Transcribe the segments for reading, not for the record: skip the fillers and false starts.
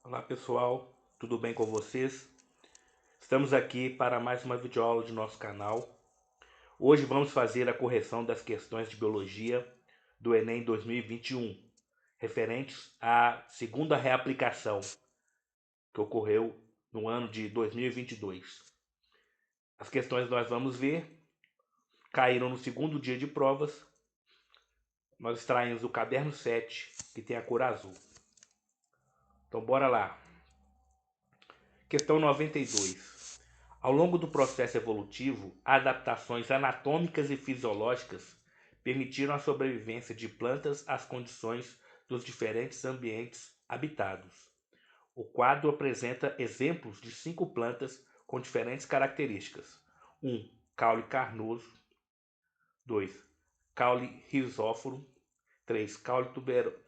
Olá pessoal, tudo bem com vocês? Estamos aqui para mais uma videoaula de nosso canal. Hoje vamos fazer a correção das questões de Biologia do Enem 2021, referentes à segunda reaplicação que ocorreu no ano de 2022. As questões nós vamos ver caíram no segundo dia de provas. Nós extraímos o caderno 7, que tem a cor azul. Então bora lá. Questão 92. Ao longo do processo evolutivo, adaptações anatômicas e fisiológicas permitiram a sobrevivência de plantas às condições dos diferentes ambientes habitados. O quadro apresenta exemplos de 5 plantas com diferentes características: 1. Caule carnoso. 2. Caule rizóforo. 3.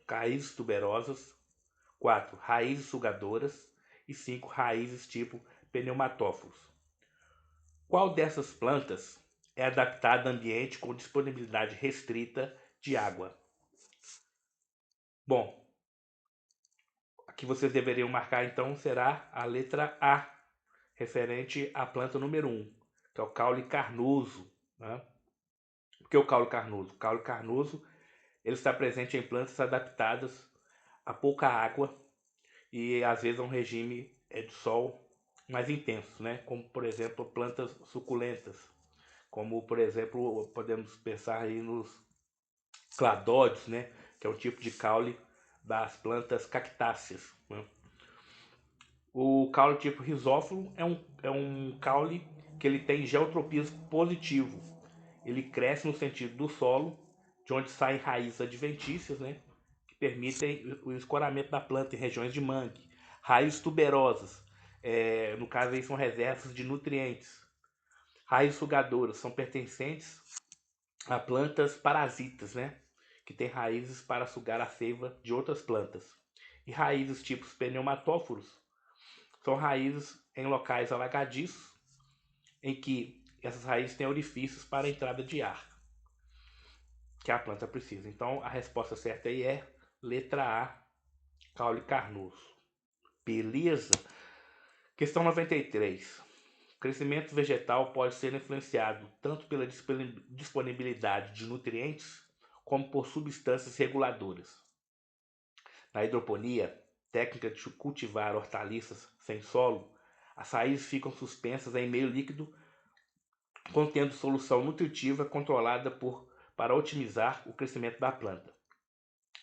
Raízes tuberosas. 4. Raízes sugadoras. E 5. Raízes tipo pneumatóforos. Qual dessas plantas é adaptada a ambiente com disponibilidade restrita de água? Bom, aqui vocês deveriam marcar então será a letra A, referente à planta número 1, que é o caule carnoso. Né? Por que o caule carnoso? O caule carnoso ele está presente em plantas adaptadas a pouca água e às vezes a um regime de sol mais intenso, né? Como por exemplo plantas suculentas, como por exemplo podemos pensar aí nos cladódios, né? Que é um tipo de caule das plantas cactáceas. Né? O caule tipo risófilo é um caule que ele tem geotropismo positivo. Ele cresce no sentido do solo, de onde saem raízes adventícias, né? Que permitem o escoramento da planta em regiões de mangue. Raízes tuberosas, no caso aí são reservas de nutrientes. Raízes sugadoras são pertencentes a plantas parasitas, né? Que têm raízes para sugar a seiva de outras plantas. E raízes tipos pneumatóforos são raízes em locais alagadiços, em que essas raízes têm orifícios para a entrada de ar, que a planta precisa. Então a resposta certa aí é letra A, caule carnoso. Beleza? Questão 93. O crescimento vegetal pode ser influenciado tanto pela disponibilidade de nutrientes como por substâncias reguladoras. Na hidroponia, técnica de cultivar hortaliças sem solo, as raízes ficam suspensas em meio líquido contendo solução nutritiva controlada para otimizar o crescimento da planta.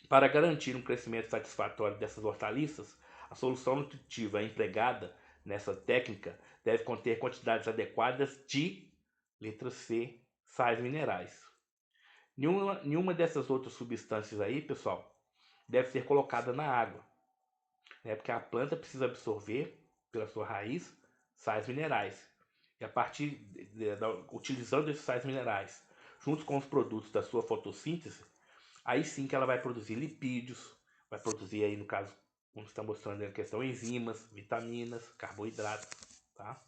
Para garantir um crescimento satisfatório dessas hortaliças, a solução nutritiva empregada nessa técnica deve conter quantidades adequadas de, letra C, sais minerais. Nenhuma dessas outras substâncias aí, pessoal, deve ser colocada na água, né? Porque a planta precisa absorver pela sua raiz sais minerais. E a partir utilizando esses sais minerais, junto com os produtos da sua fotossíntese, aí sim que ela vai produzir lipídios, vai produzir aí no caso, como está mostrando a questão, enzimas, vitaminas, carboidratos, tá?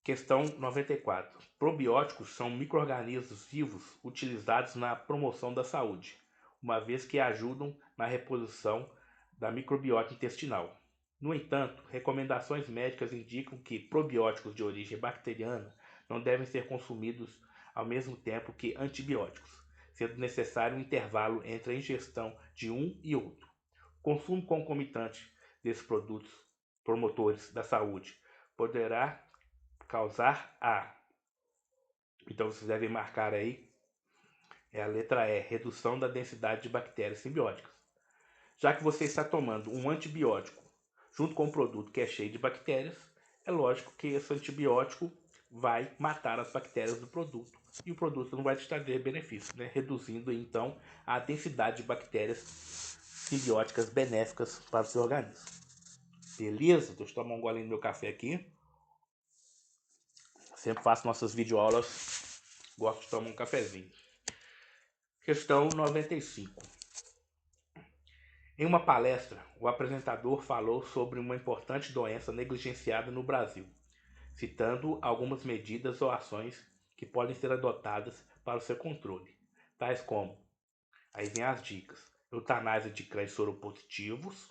Questão 94. Probióticos são micro-organismos vivos utilizados na promoção da saúde, uma vez que ajudam na reposição da microbiota intestinal. No entanto, recomendações médicas indicam que probióticos de origem bacteriana não devem ser consumidos ao mesmo tempo que antibióticos, sendo necessário um intervalo entre a ingestão de um e outro. O consumo concomitante desses produtos promotores da saúde poderá causar A. Então vocês devem marcar aí, é a letra E, redução da densidade de bactérias simbióticas. Já que você está tomando um antibiótico junto com um produto que é cheio de bactérias, é lógico que esse antibiótico vai matar as bactérias do produto e o produto não vai te trazer benefício, né? Reduzindo então a densidade de bactérias simbióticas benéficas para o seu organismo. Beleza? Deixa eu tomar um golinho do meu café aqui. Sempre faço nossas videoaulas, gosto de tomar um cafezinho. Questão 95. Em uma palestra, o apresentador falou sobre uma importante doença negligenciada no Brasil, citando algumas medidas ou ações que podem ser adotadas para o seu controle, tais como, aí vem as dicas, eutanásia de cães soropositivos,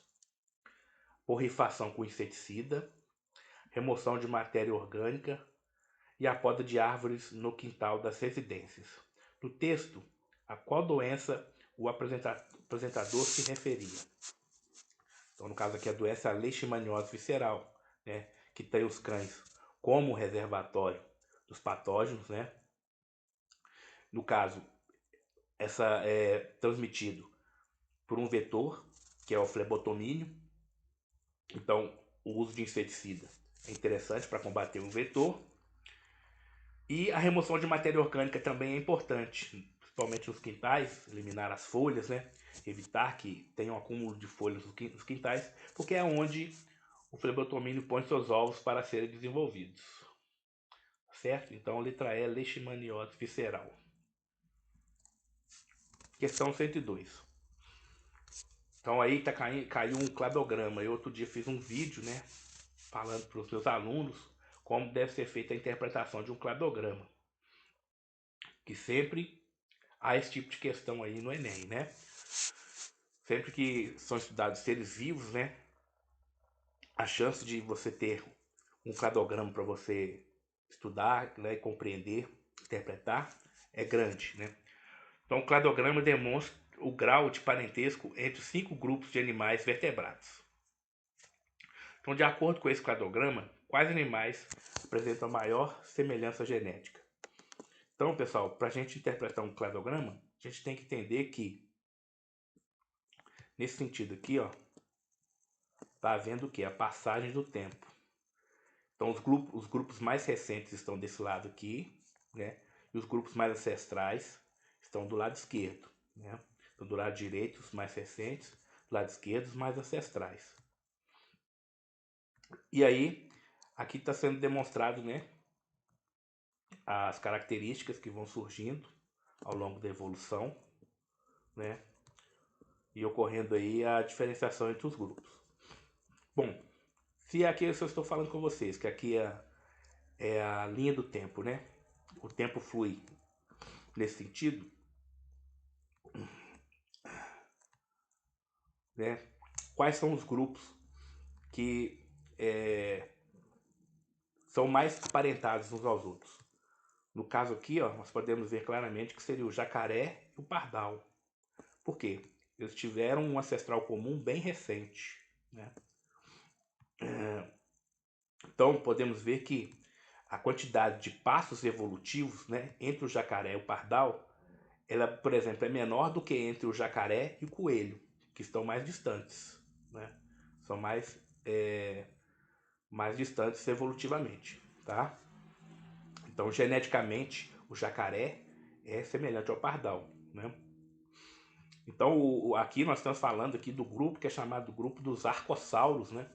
borrifação com inseticida, remoção de matéria orgânica e a poda de árvores no quintal das residências. No texto, a qual doença o apresentador se referia? Então, no caso aqui, a doença é a leishmaniose visceral, né, que tem os cães como reservatório dos patógenos, né? No caso, essa é transmitido por um vetor, que é o flebotomínio. Então, o uso de inseticida é interessante para combater o vetor. E a remoção de matéria orgânica também é importante, principalmente nos quintais, eliminar as folhas, né? Evitar que tenha um acúmulo de folhas nos quintais, porque é onde o flebotomínio põe seus ovos para serem desenvolvidos. Certo? Então, letra E, leishmaniose visceral. Questão 102. Então aí caiu um cladograma. Eu outro dia fiz um vídeo, né, falando para os meus alunos como deve ser feita a interpretação de um cladograma. Que sempre há esse tipo de questão aí no Enem, né? Sempre que são estudados seres vivos, né, a chance de você ter um cladograma para você estudar, né, compreender, interpretar é grande, né? Então o cladograma demonstra o grau de parentesco entre os 5 grupos de animais vertebrados. Então, de acordo com esse cladograma, quais animais apresentam maior semelhança genética? Então, pessoal, para a gente interpretar um cladograma, a gente tem que entender que, nesse sentido aqui, ó, tá havendo o que? A passagem do tempo. Então, os grupos mais recentes estão desse lado aqui, né? E os grupos mais ancestrais estão do lado esquerdo, né? Então, do lado direito, os mais recentes, do lado esquerdo, os mais ancestrais. E aí, aqui está sendo demonstrado, né, as características que vão surgindo ao longo da evolução, né, e ocorrendo aí a diferenciação entre os grupos. Bom, se aqui eu estou falando com vocês, que aqui é a linha do tempo, né, o tempo flui nesse sentido, né, quais são os grupos que são mais aparentados uns aos outros? No caso aqui, ó, nós podemos ver claramente que seria o jacaré e o pardal. Por quê? Eles tiveram um ancestral comum bem recente, né? Então podemos ver que a quantidade de passos evolutivos, né, entre o jacaré e o pardal, ela, por exemplo, é menor do que entre o jacaré e o coelho, que estão mais distantes, né? São mais distantes evolutivamente, tá? Então, geneticamente, o jacaré é semelhante ao pardal, né? Então, aqui nós estamos falando aqui do grupo que é chamado grupo dos arcossauros, né?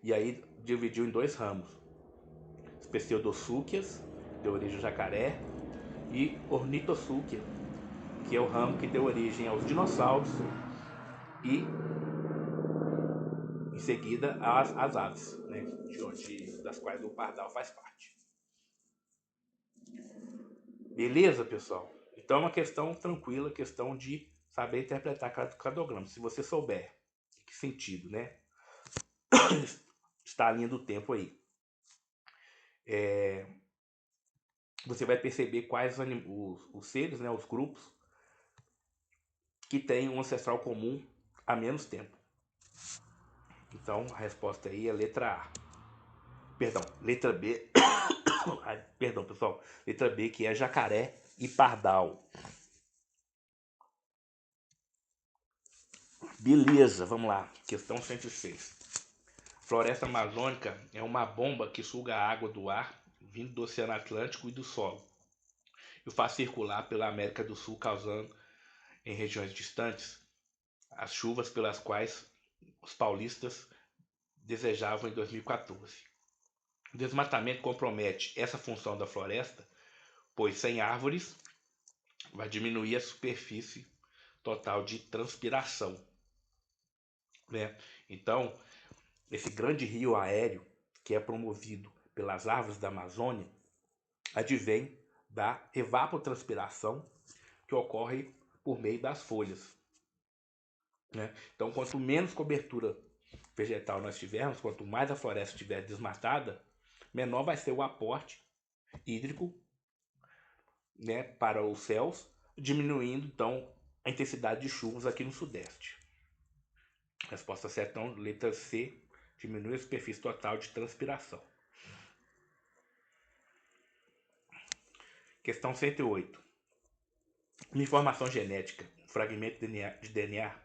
E aí dividiu em 2 ramos. Pseudosúquias, que deu origem ao jacaré, e Ornithosuchia, que é o ramo que deu origem aos dinossauros e, em seguida, às aves, né? Das quais o pardal faz parte. Beleza, pessoal? Então é uma questão tranquila, questão de saber interpretar cladograma. Se você souber em que sentido, né, está a linha do tempo aí, você vai perceber quais os seres, né, os grupos que têm um ancestral comum há menos tempo. Então a resposta aí é letra A. Perdão, letra B. Ai, perdão, pessoal. Letra B, que é jacaré e pardal. Beleza, vamos lá. Questão 106. Floresta amazônica é uma bomba que suga a água do ar vindo do Oceano Atlântico e do solo e o faz circular pela América do Sul, causando em regiões distantes as chuvas pelas quais os paulistas desejavam em 2014. O desmatamento compromete essa função da floresta, pois sem árvores vai diminuir a superfície total de transpiração, né? Então, esse grande rio aéreo que é promovido pelas árvores da Amazônia advém da evapotranspiração que ocorre por meio das folhas. né? Então, quanto menos cobertura vegetal nós tivermos, quanto mais a floresta estiver desmatada, menor vai ser o aporte hídrico, né, para os céus, diminuindo então a intensidade de chuvas aqui no Sudeste. Resposta certa, então, letra C, diminui a superfície total de transpiração. Questão 108. Uma informação genética, um fragmento de DNA,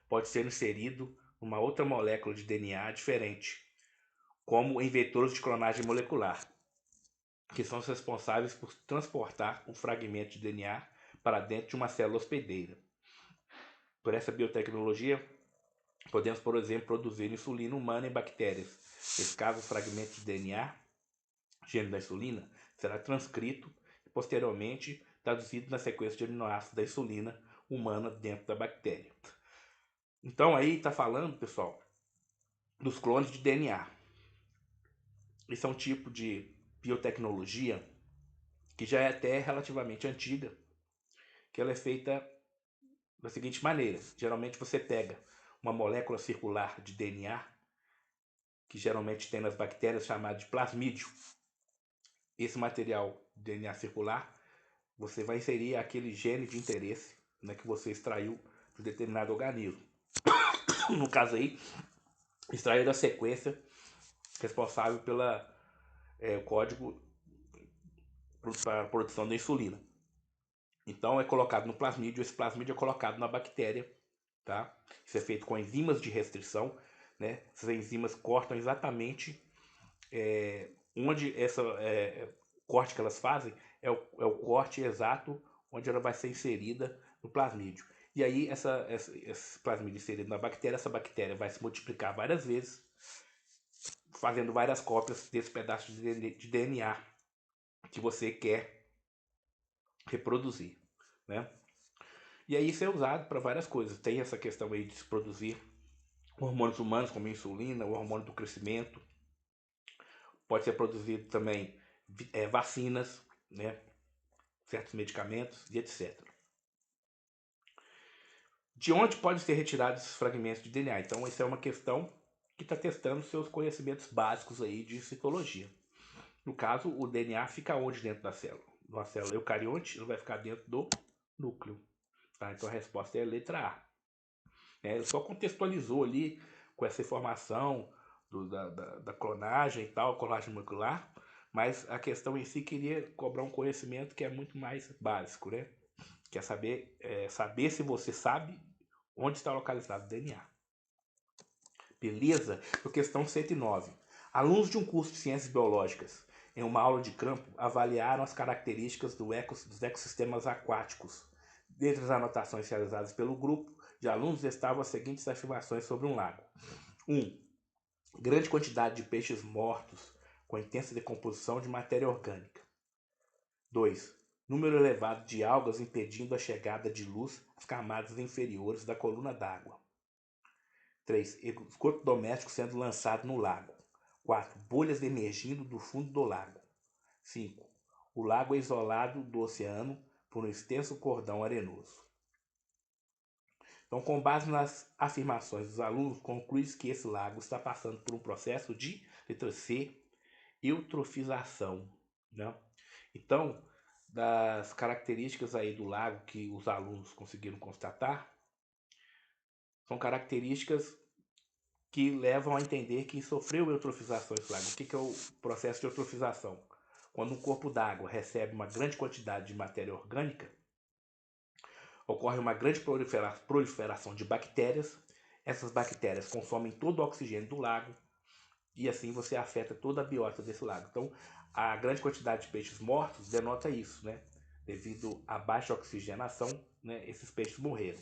pode ser inserido numa outra molécula de DNA diferente, como em vetores de clonagem molecular, que são os responsáveis por transportar um fragmento de DNA para dentro de uma célula hospedeira. Por essa biotecnologia, podemos, por exemplo, produzir insulina humana em bactérias. Nesse caso, o fragmento de DNA, gene da insulina, será transcrito e posteriormente traduzido na sequência de aminoácidos da insulina humana dentro da bactéria. Então aí está falando, pessoal, dos clones de DNA. Isso é um tipo de biotecnologia que já é até relativamente antiga, que ela é feita da seguinte maneira. Geralmente você pega uma molécula circular de DNA, que geralmente tem nas bactérias, chamada de plasmídio. Esse material DNA circular, você vai inserir aquele gene de interesse, né, que você extraiu de determinado organismo. No caso aí, extrair a sequência responsável pela o código para a produção da insulina. Então é colocado no plasmídio, esse plasmídio é colocado na bactéria, tá? Isso é feito com enzimas de restrição, né? Essas enzimas cortam exatamente onde essa corte que elas fazem é o corte exato onde ela vai ser inserida no plasmídio. E aí esse plasmídio inserido na bactéria, essa bactéria vai se multiplicar várias vezes, fazendo várias cópias desse pedaço de DNA que você quer reproduzir, né? E aí isso é usado para várias coisas. Tem essa questão aí de se produzir hormônios humanos como a insulina, o hormônio do crescimento. Pode ser produzido também vacinas, né? Certos medicamentos e etc. De onde podem ser retirados esses fragmentos de DNA? Então, essa é uma questão que está testando seus conhecimentos básicos aí de citologia. No caso, o DNA fica onde dentro da célula? Numa célula eucarionte, ele vai ficar dentro do núcleo. Tá? Então, a resposta é a letra A. Ele só contextualizou ali com essa informação da clonagem e tal, clonagem molecular, mas a questão em si queria cobrar um conhecimento que é muito mais básico, né? Quer saber se você sabe onde está localizado o DNA. Beleza? Por questão 109. Alunos de um curso de Ciências Biológicas, em uma aula de campo, avaliaram as características dos ecossistemas aquáticos. Dentre as anotações realizadas pelo grupo de alunos estavam as seguintes afirmações sobre um lago. 1. Grande quantidade de peixes mortos com intensa decomposição de matéria orgânica. 2. Número elevado de algas impedindo a chegada de luz às camadas inferiores da coluna d'água. 3. Esgoto doméstico sendo lançado no lago. 4. Bolhas emergindo do fundo do lago. 5. O lago é isolado do oceano por um extenso cordão arenoso. Então, com base nas afirmações dos alunos, conclui-se que esse lago está passando por um processo de, letra C, eutrofização, né? Então, das características aí do lago que os alunos conseguiram constatar, são características que levam a entender que sofreu eutrofização esse lago. O que é o processo de eutrofização? Quando um corpo d'água recebe uma grande quantidade de matéria orgânica, ocorre uma grande proliferação de bactérias. Essas bactérias consomem todo o oxigênio do lago e assim você afeta toda a biota desse lago. Então, a grande quantidade de peixes mortos denota isso, né? Devido à baixa oxigenação, né, esses peixes morreram.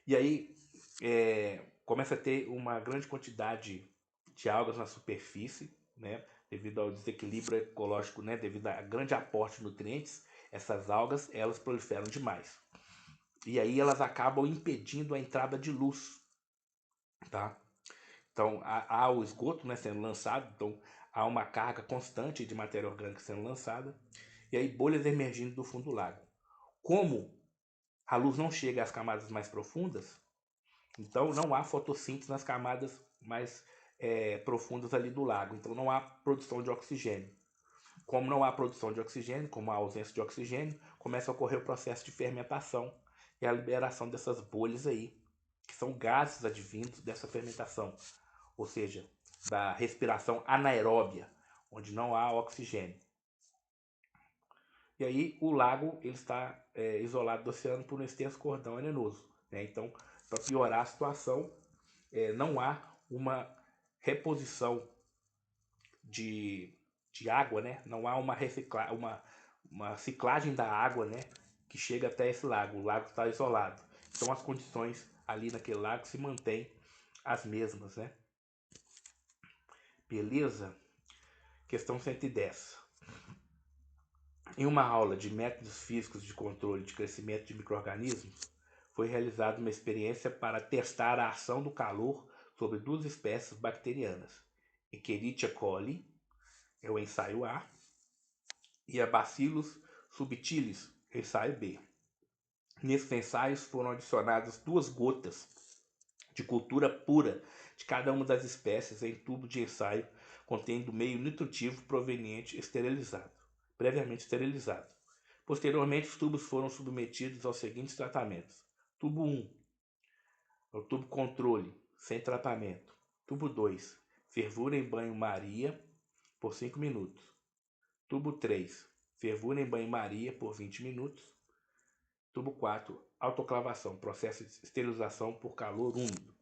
E aí começa a ter uma grande quantidade de algas na superfície, né? Devido ao desequilíbrio ecológico, né? Devido a grande aporte de nutrientes, essas algas elas proliferam demais. E aí elas acabam impedindo a entrada de luz, tá? Então há o esgoto, né, sendo lançado, então há uma carga constante de matéria orgânica sendo lançada, e aí bolhas emergindo do fundo do lago. Como a luz não chega às camadas mais profundas, então não há fotossíntese nas camadas mais profundas ali do lago. Então não há produção de oxigênio. Como não há produção de oxigênio, como há ausência de oxigênio, começa a ocorrer o processo de fermentação e a liberação dessas bolhas aí, que são gases advindos dessa fermentação, ou seja, da respiração anaeróbia, onde não há oxigênio. E aí o lago ele está isolado do oceano por um extenso cordão arenoso, né? Então, para piorar a situação, não há uma reposição de água, né? Não há uma ciclagem da água, né? Que chega até esse lago. O lago está isolado. Então as condições ali naquele lago se mantêm as mesmas, né? Beleza? Questão 110. Em uma aula de métodos físicos de controle de crescimento de micro-organismos, foi realizada uma experiência para testar a ação do calor sobre duas espécies bacterianas, Escherichia coli, é o ensaio A, e a Bacillus subtilis, ensaio B. Nesses ensaios foram adicionadas 2 gotas de cultura pura de cada uma das espécies em tubo de ensaio contendo meio nutritivo proveniente previamente esterilizado. Posteriormente, os tubos foram submetidos aos seguintes tratamentos. Tubo 1, o tubo controle, sem tratamento. Tubo 2, fervura em banho-maria por 5 minutos. Tubo 3, fervura em banho-maria por 20 minutos. Tubo 4, autoclavação, processo de esterilização por calor úmido.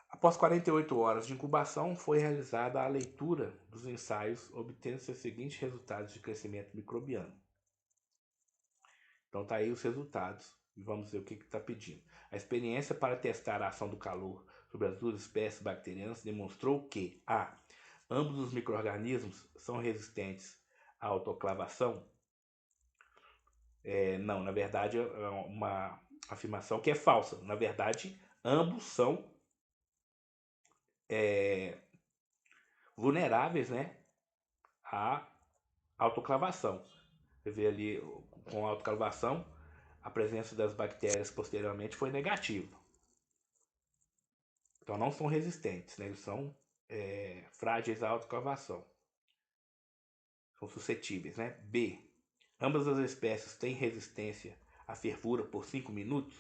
Após 48 horas de incubação, foi realizada a leitura dos ensaios, obtendo-se os seguintes resultados de crescimento microbiano. Então tá aí os resultados e vamos ver o que está pedindo. A experiência para testar a ação do calor sobre as duas espécies bacterianas demonstrou que a. Ambos os micro-organismos são resistentes à autoclavação? Não, na verdade é uma afirmação que é falsa. Na verdade, ambos são vulneráveis, né, à autoclavação. Você vê ali com a autoclavação, a presença das bactérias posteriormente foi negativa. Então não são resistentes, né? Eles são frágeis à autoclavação. São suscetíveis, né? B. Ambas as espécies têm resistência à fervura por 5 minutos?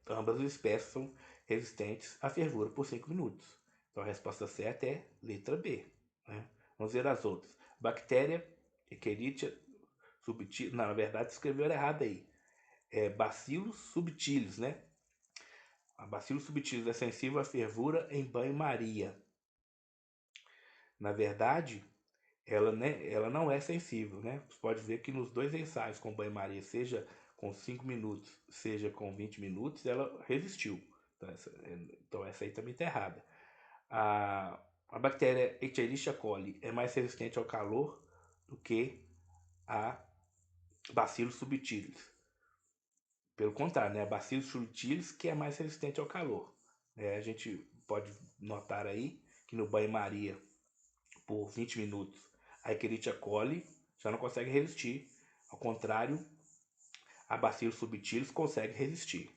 Ambas as espécies são resistentes à fervura por 5 minutos. Então a resposta certa é letra B. Né? Vamos ver as outras. Bactéria Escherichia subtilis. Não, na verdade escreveu errado aí. Bacillus subtilis, né? A Bacillus subtilis é sensível à fervura em banho-maria. Na verdade, ela não é sensível, né? Você pode ver que nos 2 ensaios com banho-maria, seja com 5 minutos, seja com 20 minutos, ela resistiu. Então essa aí também está errada. A bactéria Escherichia coli é mais resistente ao calor do que a Bacillus subtilis. Pelo contrário, né? A Bacillus subtilis que é mais resistente ao calor. A gente pode notar aí que no banho-maria por 20 minutos a Escherichia coli já não consegue resistir. Ao contrário, a Bacillus subtilis consegue resistir.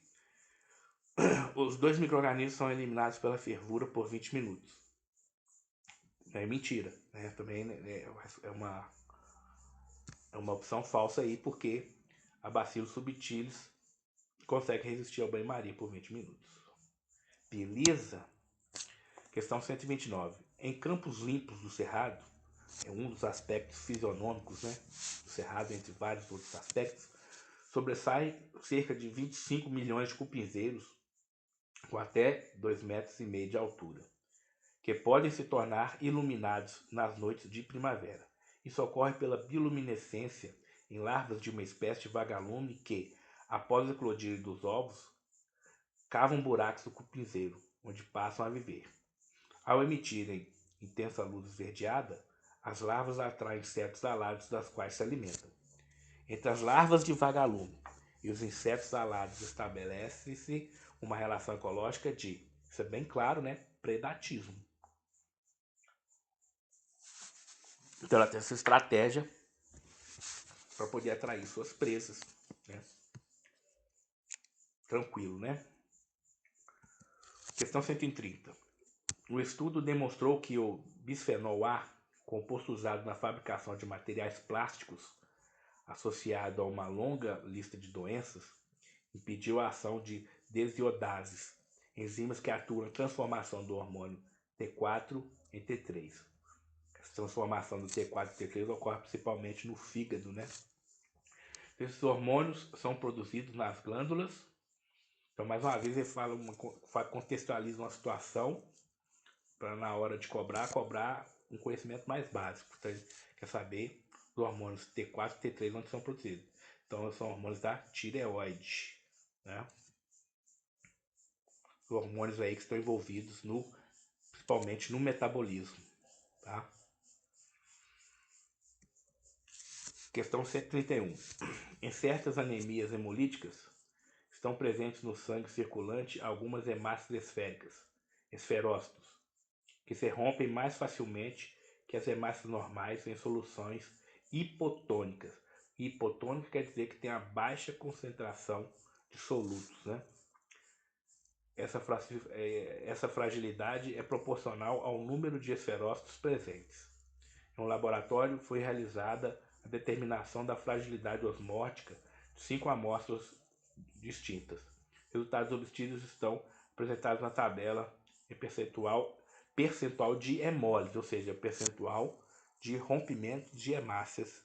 Os 2 micro-organismos são eliminados pela fervura por 20 minutos. É mentira, né? Também é uma opção falsa aí, porque a Bacillus subtilis consegue resistir ao banho-maria por 20 minutos. Beleza? Questão 129. Em campos limpos do cerrado, é um dos aspectos fisionômicos, né, do cerrado, entre vários outros aspectos, sobressai cerca de 25 milhões de cupinzeiros com até 2,5 metros de altura, que podem se tornar iluminados nas noites de primavera. Isso ocorre pela bioluminescência em larvas de uma espécie de vagalume que, após eclodir dos ovos, cavam buracos no cupinzeiro, onde passam a viver. Ao emitirem intensa luz esverdeada, as larvas atraem insetos alados das quais se alimentam. Entre as larvas de vagalume e os insetos alados estabelece-se uma relação ecológica de, isso é bem claro, né, predatismo. Então ela tem essa estratégia para poder atrair suas presas, né? Tranquilo, né? Questão 130. O estudo demonstrou que o bisfenol A, composto usado na fabricação de materiais plásticos, associado a uma longa lista de doenças, impediu a ação de desiodases, enzimas que atuam na transformação do hormônio T4 em T3. Essa transformação do T4 em T3 ocorre principalmente no fígado, né? Esses hormônios são produzidos nas glândulas. Então, mais uma vez, ele contextualiza uma situação para, na hora de cobrar um conhecimento mais básico. Então, ele quer saber dos hormônios T4 e T3 onde são produzidos. Então, são hormônios da tireoide, né? Os hormônios aí que estão envolvidos principalmente no metabolismo, tá? Questão 131. Em certas anemias hemolíticas, estão presentes no sangue circulante algumas hemácias esféricas, esferócitos, que se rompem mais facilmente que as hemácias normais em soluções hipotônicas. Hipotônica quer dizer que tem a baixa concentração de solutos, né? Essa fragilidade é proporcional ao número de esferócitos presentes. No laboratório foi realizada a determinação da fragilidade osmótica de 5 amostras distintas. Resultados obtidos estão apresentados na tabela em percentual de hemólise, ou seja, percentual de rompimento de hemácias.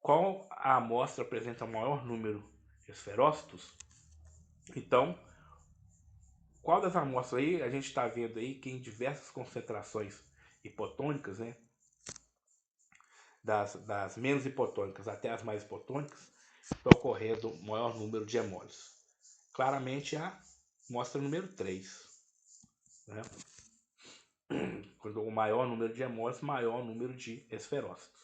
Qual a amostra apresenta maior número de esferócitos? Então, qual das amostras aí a gente está vendo aí que em diversas concentrações hipotônicas, né, das menos hipotônicas até as mais hipotônicas, está ocorrendo o maior número de hemólises. Claramente a amostra número 3. Né? Quando o maior número de hemólises, maior número de esferócitos.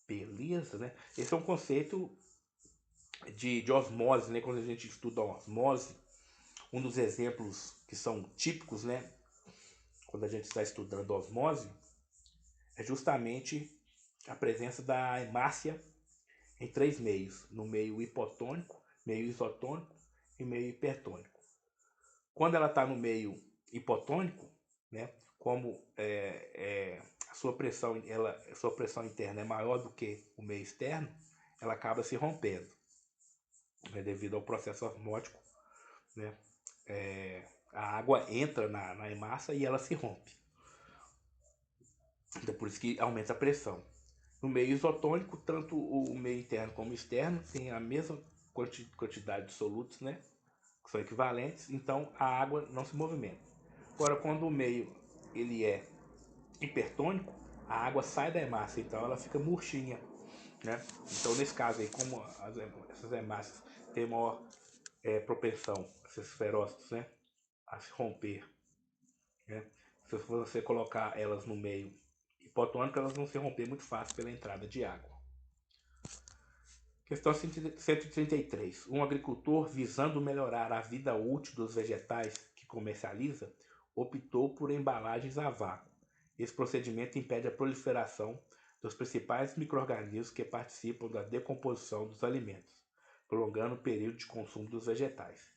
Beleza, né? Esse é um conceito de osmose, né? Quando a gente estuda a osmose, um dos exemplos que são típicos, né? Quando a gente está estudando a osmose, é justamente a presença da hemácia em 3 meios, no meio hipotônico, meio isotônico e meio hipertônico. Quando ela está no meio hipotônico, né, como a sua pressão interna é maior do que o meio externo, ela acaba se rompendo, né, devido ao processo osmótico, né, a água entra na hemácia e ela se rompe. Então, por isso que aumenta a pressão. No meio isotônico, tanto o meio interno como o externo tem a mesma quantidade de solutos, né, que são equivalentes, então a água não se movimenta. Agora, quando o meio ele é hipertônico, a água sai da hemácia, então ela fica murchinha, né? Então, nesse caso aí, como essas hemácias têm maior propensão, esses esferócitos, né, a se romper, né? Se você colocar elas no meio hipotônico, elas vão se romper muito fácil pela entrada de água. Questão 133. Um agricultor, visando melhorar a vida útil dos vegetais que comercializa, optou por embalagens a vácuo. Esse procedimento impede a proliferação dos principais micro-organismos que participam da decomposição dos alimentos, prolongando o período de consumo dos vegetais.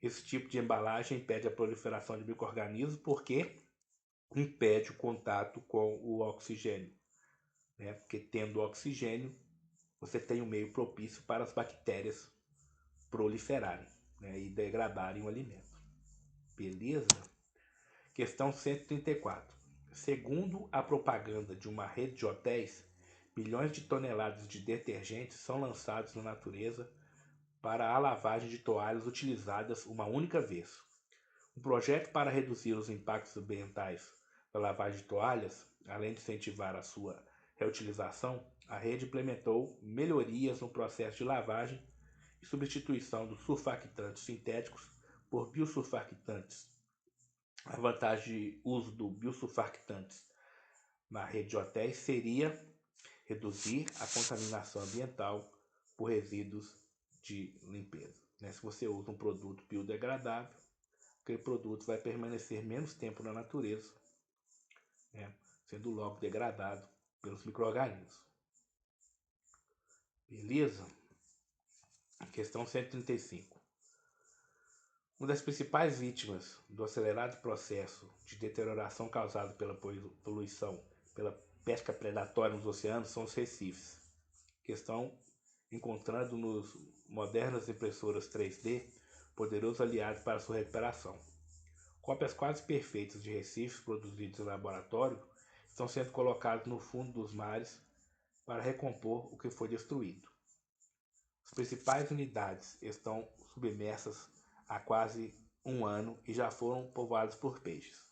Esse tipo de embalagem impede a proliferação de micro-organismos porque impede o contato com o oxigênio, né? Porque tendo oxigênio, você tem um meio propício para as bactérias proliferarem, né, e degradarem o alimento. Beleza? Questão 134. Segundo a propaganda de uma rede de hotéis, milhões de toneladas de detergentes são lançados na natureza para a lavagem de toalhas utilizadas uma única vez. Um projeto para reduzir os impactos ambientais da lavagem de toalhas, além de incentivar a sua reutilização, a rede implementou melhorias no processo de lavagem e substituição dos surfactantes sintéticos por biosurfactantes. A vantagem de uso do biosurfactantes na rede de hotéis seria reduzir a contaminação ambiental por resíduos de limpeza. Se você usa um produto biodegradável, aquele produto vai permanecer menos tempo na natureza, né, sendo logo degradado pelos micro-organismos. Beleza? Questão 135. Uma das principais vítimas do acelerado processo de deterioração causado pela poluição, pela pesca predatória nos oceanos, são os recifes, que estão encontrando nos modernas impressoras 3D poderosos aliados para sua recuperação. Cópias quase perfeitas de recifes produzidos em laboratório estão sendo colocados no fundo dos mares para recompor o que foi destruído. As principais unidades estão submersas há quase um ano e já foram povoadas por peixes,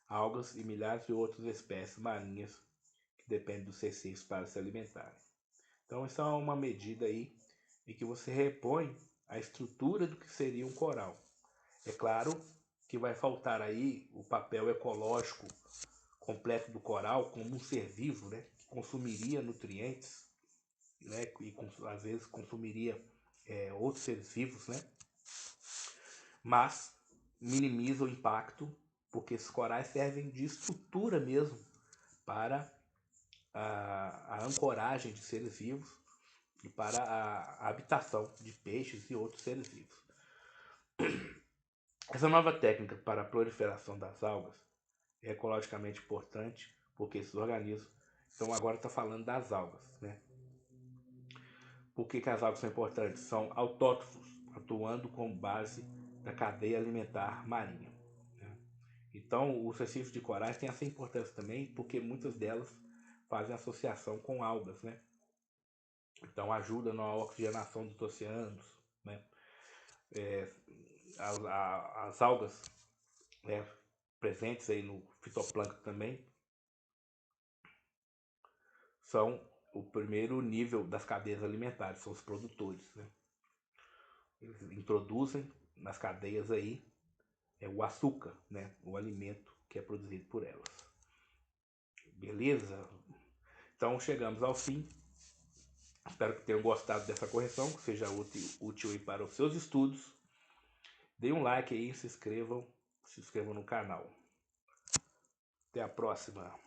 algas e milhares de outras espécies marinhas que dependem dos recifes para se alimentarem. Então, isso é uma medida aí em que você repõe a estrutura do que seria um coral. É claro que vai faltar aí o papel ecológico completo do coral como um ser vivo, né, que consumiria nutrientes, né, e às vezes consumiria outros seres vivos, né, mas minimiza o impacto, porque esses corais servem de estrutura mesmo para a ancoragem de seres vivos e para a habitação de peixes e outros seres vivos. Essa nova técnica para a proliferação das algas é ecologicamente importante, porque esses organismos, então agora está falando das algas, né? Por que as algas são importantes? São autótrofos, atuando como base da cadeia alimentar marinha, né? Então, os recifes de corais têm essa importância também, porque muitas delas fazem associação com algas, né? Então, ajuda na oxigenação dos oceanos, né? As algas, né, presentes aí no fitoplâncton também, são o primeiro nível das cadeias alimentares, são os produtores, né? Eles introduzem nas cadeias aí o açúcar, né? O alimento que é produzido por elas. Beleza? Então chegamos ao fim. Espero que tenham gostado dessa correção, que seja útil aí para os seus estudos. Deem um like aí, se inscrevam no canal. Até a próxima.